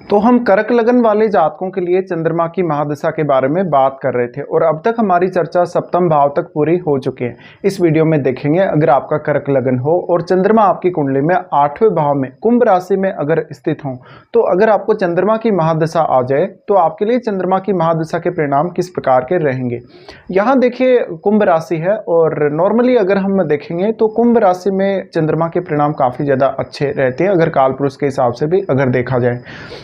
तो हम कर्क लगन वाले जातकों के लिए चंद्रमा की महादशा के बारे में बात कर रहे थे और अब तक हमारी चर्चा सप्तम भाव तक पूरी हो चुकी है। इस वीडियो में देखेंगे अगर आपका कर्क लगन हो और चंद्रमा आपकी कुंडली में 8वें भाव में कुंभ राशि में अगर स्थित हो, तो अगर आपको चंद्रमा की महादशा आ जाए तो आपके लिए चंद्रमा की महादशा के परिणाम किस प्रकार के रहेंगे। यहाँ देखिए कुंभ राशि है और नॉर्मली अगर हम देखेंगे तो कुंभ राशि में चंद्रमा के परिणाम काफ़ी ज़्यादा अच्छे रहते हैं अगर काल पुरुष के हिसाब से भी अगर देखा जाए।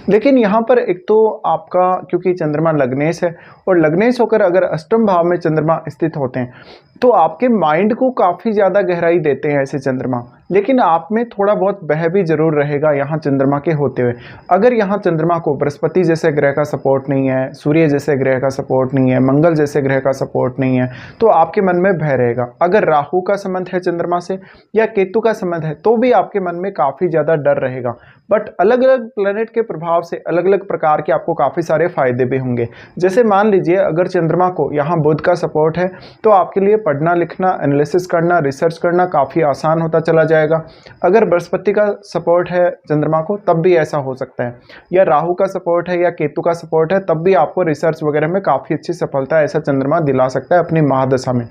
लेकिन यहाँ पर एक तो आपका क्योंकि चंद्रमा लग्नेश है और लग्नेश होकर अगर अष्टम भाव में चंद्रमा स्थित होते हैं तो आपके माइंड को काफ़ी ज़्यादा गहराई देते हैं ऐसे चंद्रमा, लेकिन आप में थोड़ा बहुत भय भी जरूर रहेगा यहाँ चंद्रमा के होते हुए। अगर यहाँ चंद्रमा को बृहस्पति जैसे ग्रह का सपोर्ट नहीं है, सूर्य जैसे ग्रह का सपोर्ट नहीं है, मंगल जैसे ग्रह का सपोर्ट नहीं है, तो आपके मन में भय रहेगा। अगर राहु का संबंध है चंद्रमा से या केतु का संबंध है तो भी आपके मन में काफ़ी ज़्यादा डर रहेगा। बट अलग अलग प्लैनेट के प्रभाव से अलग अलग प्रकार के आपको काफ़ी सारे फायदे भी होंगे। जैसे मान लीजिए अगर चंद्रमा को यहाँ बुध का सपोर्ट है तो आपके लिए पढ़ना लिखना, एनालिसिस करना, रिसर्च करना काफ़ी आसान होता चला जाएगा। अगर बृहस्पति का सपोर्ट है चंद्रमा को तब भी ऐसा हो सकता है, या राहु का सपोर्ट है या केतु का सपोर्ट है तब भी आपको रिसर्च वगैरह में काफ़ी अच्छी सफलता ऐसा चंद्रमा दिला सकता है अपनी महादशा में।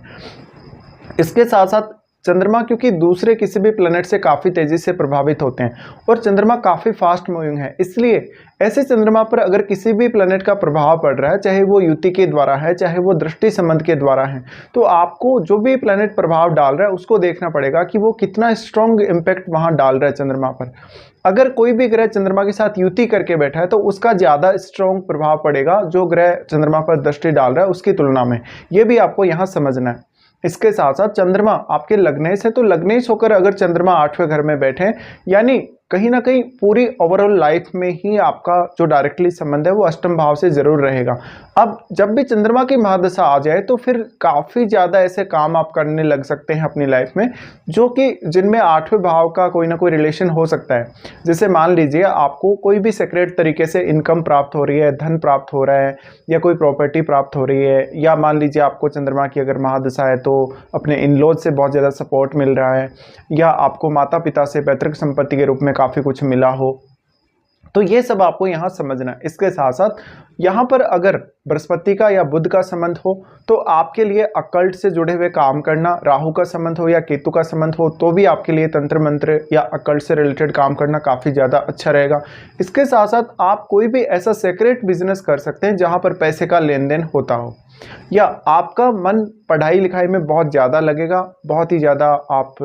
इसके साथ साथ चंद्रमा क्योंकि दूसरे किसी भी प्लैनेट से काफ़ी तेज़ी से प्रभावित होते हैं और चंद्रमा काफ़ी फास्ट मूविंग है, इसलिए ऐसे चंद्रमा पर अगर किसी भी प्लैनेट का प्रभाव पड़ रहा है, चाहे वो युति के द्वारा है चाहे वो दृष्टि संबंध के द्वारा है, तो आपको जो भी प्लैनेट प्रभाव डाल रहा है उसको देखना पड़ेगा कि वो कितना स्ट्रॉन्ग इम्पैक्ट वहाँ डाल रहा है चंद्रमा पर। अगर कोई भी ग्रह चंद्रमा के साथ युति करके बैठा है तो उसका ज़्यादा स्ट्रॉन्ग प्रभाव पड़ेगा जो ग्रह चंद्रमा पर दृष्टि डाल रहा है उसकी तुलना में। ये भी आपको यहाँ समझना है। इसके साथ साथ चंद्रमा आपके लग्नेश है तो लग्नेश होकर अगर चंद्रमा 8वें घर में बैठे यानी कहीं ना कहीं पूरी ओवरऑल लाइफ में ही आपका जो डायरेक्टली संबंध है वो अष्टम भाव से जरूर रहेगा। अब जब भी चंद्रमा की महादशा आ जाए तो फिर काफ़ी ज़्यादा ऐसे काम आप करने लग सकते हैं अपनी लाइफ में जो कि जिनमें 8वें भाव का कोई ना कोई रिलेशन हो सकता है। जैसे मान लीजिए आपको कोई भी सीक्रेट तरीके से इनकम प्राप्त हो रही है, धन प्राप्त हो रहा है या कोई प्रॉपर्टी प्राप्त हो रही है, या मान लीजिए आपको चंद्रमा की अगर महादशा है तो अपने इन लॉज से बहुत ज़्यादा सपोर्ट मिल रहा है, या आपको माता पिता से पैतृक संपत्ति के रूप में काफ़ी कुछ मिला हो, तो ये सब आपको यहाँ समझना है। इसके साथ साथ यहाँ पर अगर बृहस्पति का या बुध का संबंध हो तो आपके लिए अकल्ट से जुड़े हुए काम करना, राहु का संबंध हो या केतु का संबंध हो तो भी आपके लिए तंत्र मंत्र या अकल्ट से रिलेटेड काम करना काफ़ी ज़्यादा अच्छा रहेगा। इसके साथ साथ आप कोई भी ऐसा सीक्रेट बिजनेस कर सकते हैं जहाँ पर पैसे का लेन देन होता हो, या आपका मन पढ़ाई लिखाई में बहुत ज़्यादा लगेगा, बहुत ही ज़्यादा आप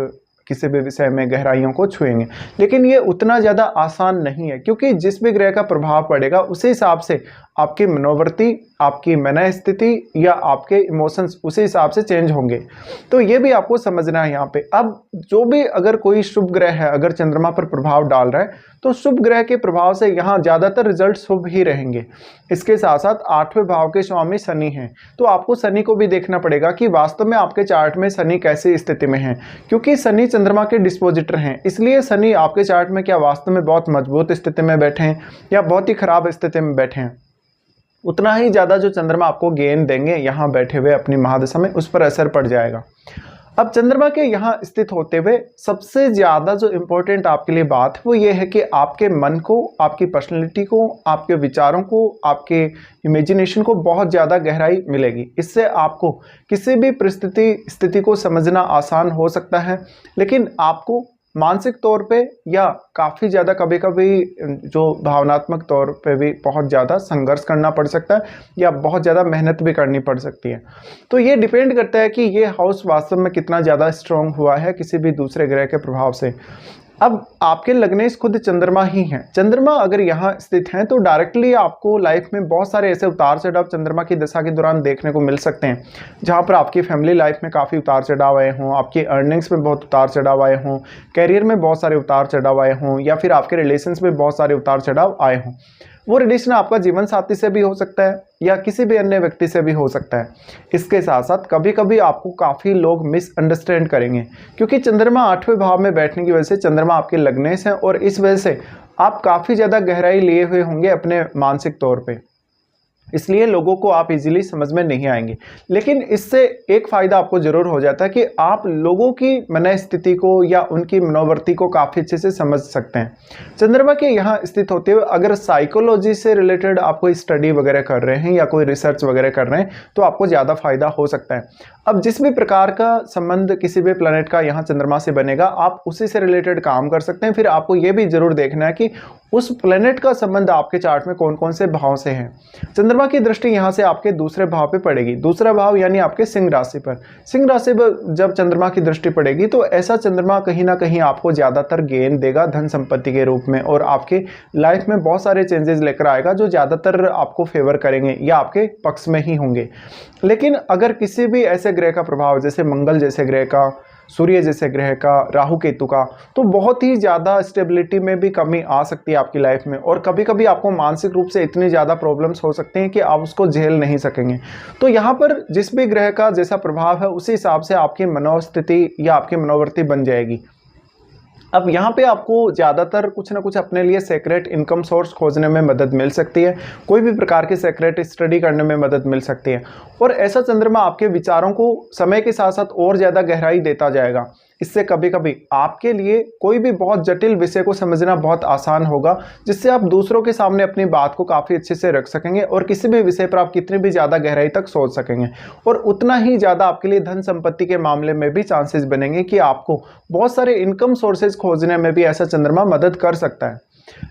किसी भी विषय में गहराइयों को छुएंगे, लेकिन ये उतना ज़्यादा आसान नहीं है क्योंकि जिस भी ग्रह का प्रभाव पड़ेगा उसी हिसाब से आपकी मनोवृत्ति, आपकी मन स्थिति या आपके इमोशंस उसी हिसाब से चेंज होंगे। तो ये भी आपको समझना है यहाँ पे। अब जो भी अगर कोई शुभ ग्रह है अगर चंद्रमा पर प्रभाव डाल रहा है तो शुभ ग्रह के प्रभाव से यहाँ ज़्यादातर रिजल्ट शुभ ही रहेंगे। इसके साथ साथ 8वें भाव के स्वामी शनि हैं तो आपको शनि को भी देखना पड़ेगा कि वास्तव में आपके चार्ट में शनि कैसी स्थिति में है, क्योंकि शनि चंद्रमा के डिस्पोजिटर हैं। इसलिए शनि आपके चार्ट में क्या वास्तव में बहुत मजबूत स्थिति में बैठे हैं या बहुत ही खराब स्थिति में बैठे हैं, उतना ही ज़्यादा जो चंद्रमा आपको गेन देंगे यहाँ बैठे हुए अपनी महादशा में उस पर असर पड़ जाएगा। अब चंद्रमा के यहाँ स्थित होते हुए सबसे ज़्यादा जो इम्पोर्टेंट आपके लिए बात है वो ये है कि आपके मन को, आपकी पर्सनैलिटी को, आपके विचारों को, आपके इमेजिनेशन को बहुत ज़्यादा गहराई मिलेगी। इससे आपको किसी भी परिस्थिति स्थिति को समझना आसान हो सकता है, लेकिन आपको मानसिक तौर पे या काफ़ी ज़्यादा कभी कभी जो भावनात्मक तौर पे भी बहुत ज़्यादा संघर्ष करना पड़ सकता है या बहुत ज़्यादा मेहनत भी करनी पड़ सकती है। तो ये डिपेंड करता है कि ये हाउस वास्तव में कितना ज़्यादा स्ट्रॉन्ग हुआ है किसी भी दूसरे ग्रह के प्रभाव से। अब आपके लग्नेश खुद चंद्रमा ही हैं। चंद्रमा अगर यहाँ स्थित हैं तो डायरेक्टली आपको लाइफ में बहुत सारे ऐसे उतार चढ़ाव चंद्रमा की दशा के दौरान देखने को मिल सकते हैं, जहाँ पर आपकी फैमिली लाइफ में काफ़ी उतार चढ़ाव आए हों, आपकी अर्निंग्स में बहुत उतार चढ़ाव आए हों, कैरियर में बहुत सारे उतार चढ़ाव आए हों, या फिर आपके रिलेशंस में बहुत सारे उतार चढ़ाव आए हों। वो रिलेशन आपका जीवन साथी से भी हो सकता है या किसी भी अन्य व्यक्ति से भी हो सकता है। इसके साथ साथ कभी कभी आपको काफ़ी लोग मिसअंडरस्टैंड करेंगे क्योंकि चंद्रमा 8वें भाव में बैठने की वजह से चंद्रमा आपके लग्नेश है और इस वजह से आप काफ़ी ज़्यादा गहराई लिए हुए होंगे अपने मानसिक तौर पे। इसलिए लोगों को आप इजीली समझ में नहीं आएंगे। लेकिन इससे एक फ़ायदा आपको ज़रूर हो जाता है कि आप लोगों की मनस्थिति को या उनकी मनोवृत्ति को काफ़ी अच्छे से समझ सकते हैं। चंद्रमा के यहाँ स्थित होते हुए अगर साइकोलॉजी से रिलेटेड आप कोई स्टडी वगैरह कर रहे हैं या कोई रिसर्च वगैरह कर रहे हैं तो आपको ज़्यादा फायदा हो सकता है। अब जिस भी प्रकार का संबंध किसी भी प्लैनेट का यहाँ चंद्रमा से बनेगा आप उसी से रिलेटेड काम कर सकते हैं। फिर आपको ये भी जरूर देखना है कि उस प्लैनेट का संबंध आपके चार्ट में कौन कौन से भाव से है। चंद्रमा की दृष्टि यहाँ से आपके दूसरे भाव पे पड़ेगी, दूसरा भाव यानी आपके सिंह राशि पर। सिंह राशि पर जब चंद्रमा की दृष्टि पड़ेगी तो ऐसा चंद्रमा कहीं ना कहीं आपको ज़्यादातर गेन देगा धन संपत्ति के रूप में, और आपके लाइफ में बहुत सारे चेंजेस लेकर आएगा जो ज़्यादातर आपको फेवर करेंगे या आपके पक्ष में ही होंगे। लेकिन अगर किसी भी ऐसे ग्रह का प्रभाव जैसे मंगल जैसे ग्रह का, सूर्य जैसे ग्रह का, राहु केतु का, तो बहुत ही ज़्यादा स्टेबिलिटी में भी कमी आ सकती है आपकी लाइफ में, और कभी कभी आपको मानसिक रूप से इतनी ज़्यादा प्रॉब्लम्स हो सकते हैं कि आप उसको झेल नहीं सकेंगे। तो यहाँ पर जिस भी ग्रह का जैसा प्रभाव है उसी हिसाब से आपकी मनोस्थिति या आपकी मनोवृत्ति बन जाएगी। अब यहाँ पे आपको ज़्यादातर कुछ ना कुछ अपने लिए सेक्रेट इनकम सोर्स खोजने में मदद मिल सकती है, कोई भी प्रकार की सेक्रेट स्टडी करने में मदद मिल सकती है, और ऐसा चंद्रमा आपके विचारों को समय के साथ साथ और ज़्यादा गहराई देता जाएगा। इससे कभी कभी आपके लिए कोई भी बहुत जटिल विषय को समझना बहुत आसान होगा, जिससे आप दूसरों के सामने अपनी बात को काफ़ी अच्छे से रख सकेंगे और किसी भी विषय पर आप कितनी भी ज़्यादा गहराई तक सोच सकेंगे, और उतना ही ज़्यादा आपके लिए धन संपत्ति के मामले में भी चांसेस बनेंगे कि आपको बहुत सारे इनकम सोर्सेज खोजने में भी ऐसा चंद्रमा मदद कर सकता है।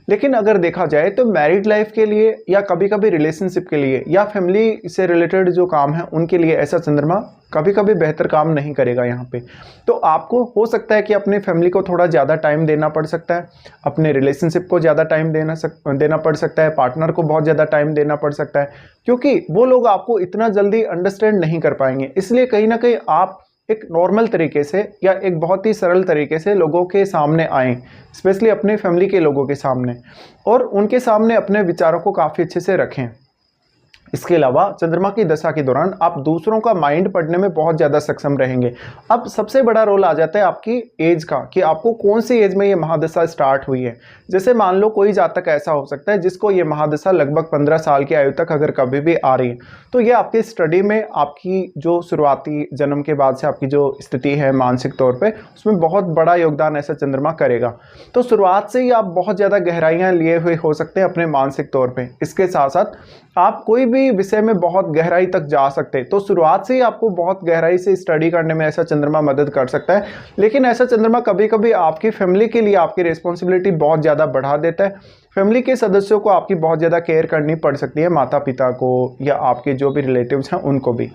लेकिन अगर देखा जाए तो मैरिड लाइफ के लिए या कभी कभी रिलेशनशिप के लिए या फैमिली से रिलेटेड जो काम है उनके लिए ऐसा चंद्रमा कभी कभी बेहतर काम नहीं करेगा यहाँ पे। तो आपको हो सकता है कि अपनी फैमिली को थोड़ा ज़्यादा टाइम देना पड़ सकता है, अपने रिलेशनशिप को ज़्यादा टाइम देना पड़ सकता है, पार्टनर को बहुत ज़्यादा टाइम देना पड़ सकता है, क्योंकि वो लोग आपको इतना जल्दी अंडरस्टैंड नहीं कर पाएंगे। इसलिए कहीं ना कहीं आप एक नॉर्मल तरीके से या एक बहुत ही सरल तरीके से लोगों के सामने आएँ, स्पेशली अपने फैमिली के लोगों के सामने, और उनके सामने अपने विचारों को काफ़ी अच्छे से रखें। इसके अलावा चंद्रमा की दशा के दौरान आप दूसरों का माइंड पढ़ने में बहुत ज़्यादा सक्षम रहेंगे। अब सबसे बड़ा रोल आ जाता है आपकी एज का, कि आपको कौन सी एज में ये महादशा स्टार्ट हुई है। जैसे मान लो कोई जातक ऐसा हो सकता है जिसको ये महादशा लगभग 15 साल की आयु तक अगर कभी भी आ रही है, तो ये आपकी स्टडी में आपकी जो शुरुआती जन्म के बाद से आपकी जो स्थिति है मानसिक तौर पर, उसमें बहुत बड़ा योगदान ऐसा चंद्रमा करेगा। तो शुरुआत से ही आप बहुत ज़्यादा गहराइयाँ लिए हुए हो सकते हैं अपने मानसिक तौर पर। इसके साथ साथ आप कोई भी विषय में बहुत गहराई तक जा सकते हैं, तो शुरुआत से ही आपको बहुत गहराई से स्टडी करने में ऐसा चंद्रमा मदद कर सकता है। लेकिन ऐसा चंद्रमा कभी कभी आपकी फैमिली के लिए आपकी रिस्पॉन्सिबिलिटी बहुत ज़्यादा बढ़ा देता है। फैमिली के सदस्यों को आपकी बहुत ज़्यादा केयर करनी पड़ सकती है, माता पिता को या आपके जो भी रिलेटिव्स हैं उनको भी।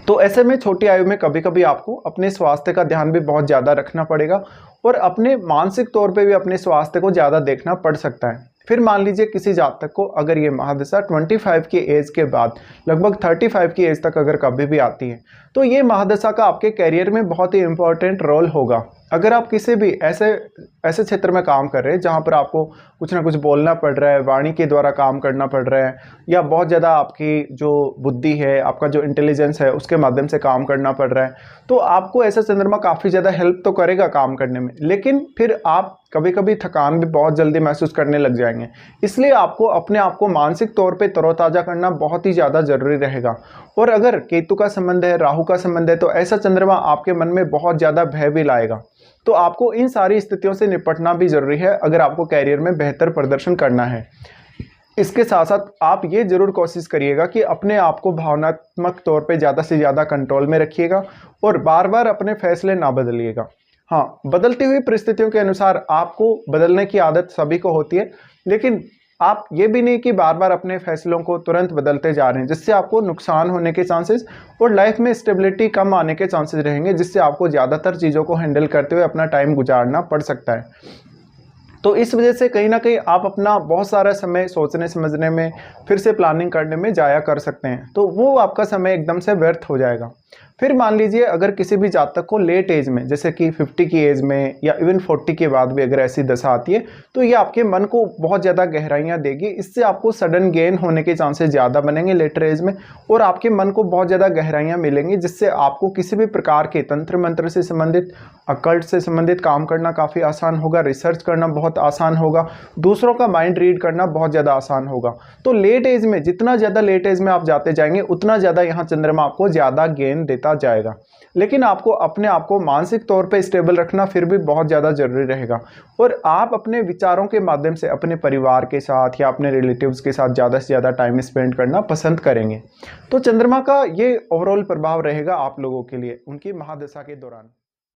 तो ऐसे में छोटी आयु में कभी कभी आपको अपने स्वास्थ्य का ध्यान भी बहुत ज़्यादा रखना पड़ेगा, और अपने मानसिक तौर पे भी अपने स्वास्थ्य को ज़्यादा देखना पड़ सकता है। फिर मान लीजिए किसी जातक को अगर ये महादशा 25 की एज के बाद लगभग 35 की एज तक अगर कभी भी आती है, तो ये महादशा का आपके करियर में बहुत ही इंपॉर्टेंट रोल होगा। अगर आप किसी भी ऐसे क्षेत्र में काम कर रहे हैं जहाँ पर आपको कुछ ना कुछ बोलना पड़ रहा है, वाणी के द्वारा काम करना पड़ रहा है, या बहुत ज़्यादा आपकी जो बुद्धि है, आपका जो इंटेलिजेंस है उसके माध्यम से काम करना पड़ रहा है, तो आपको ऐसा चंद्रमा काफ़ी ज़्यादा हेल्प तो करेगा काम करने में। लेकिन फिर आप कभी कभी थकान भी बहुत जल्दी महसूस करने लग जाएंगे। इसलिए आपको अपने आप को मानसिक तौर पे तरोताज़ा करना बहुत ही ज़्यादा ज़रूरी रहेगा। और अगर केतु का संबंध है, राहु का संबंध है, तो ऐसा चंद्रमा आपके मन में बहुत ज़्यादा भय भी लाएगा। तो आपको इन सारी स्थितियों से निपटना भी ज़रूरी है अगर आपको कैरियर में बेहतर प्रदर्शन करना है। इसके साथ साथ आप ये ज़रूर कोशिश करिएगा कि अपने आप को भावनात्मक तौर पे ज़्यादा से ज़्यादा कंट्रोल में रखिएगा और बार बार अपने फैसले ना बदलिएगा। हाँ, बदलती हुई परिस्थितियों के अनुसार आपको बदलने की आदत सभी को होती है, लेकिन आप ये भी नहीं कि बार बार अपने फैसलों को तुरंत बदलते जा रहे हैं, जिससे आपको नुकसान होने के चांसेस और लाइफ में स्टेबिलिटी कम आने के चांसेस रहेंगे, जिससे आपको ज़्यादातर चीज़ों को हैंडल करते हुए अपना टाइम गुजारना पड़ सकता है। तो इस वजह से कहीं ना कहीं आप अपना बहुत सारा समय सोचने समझने में, फिर से प्लानिंग करने में जाया कर सकते हैं, तो वो आपका समय एकदम से व्यर्थ हो जाएगा। फिर मान लीजिए अगर किसी भी जातक को लेट एज में, जैसे कि 50 की एज में या इवन 40 के बाद भी अगर ऐसी दशा आती है, तो ये आपके मन को बहुत ज़्यादा गहराइयाँ देगी। इससे आपको सडन गेन होने के चांसेस ज़्यादा बनेंगे लेटर एज में, और आपके मन को बहुत ज़्यादा गहराइयाँ मिलेंगी, जिससे आपको किसी भी प्रकार के तंत्र मंत्र से संबंधित, अकल्ट से संबंधित काम करना काफ़ी आसान होगा, रिसर्च करना बहुत आसान होगा, दूसरों का माइंड रीड करना बहुत ज़्यादा आसान होगा। तो लेट एज में, जितना ज़्यादा लेट एज में आप जाते जाएंगे, उतना ज़्यादा यहाँ चंद्रमा आपको ज़्यादा गेन देता जाएगा। लेकिन आपको अपने आप को मानसिक तौर पे स्टेबल रखना फिर भी बहुत ज़्यादा जरूरी रहेगा, और आप अपने विचारों के माध्यम से अपने परिवार के साथ या अपने रिलेटिव्स के साथ ज़्यादा से ज़्यादा टाइम स्पेंड करना पसंद करेंगे। तो चंद्रमा का ये ओवरऑल प्रभाव रहेगा आप लोगों के लिए उनकी महादशा के दौरान।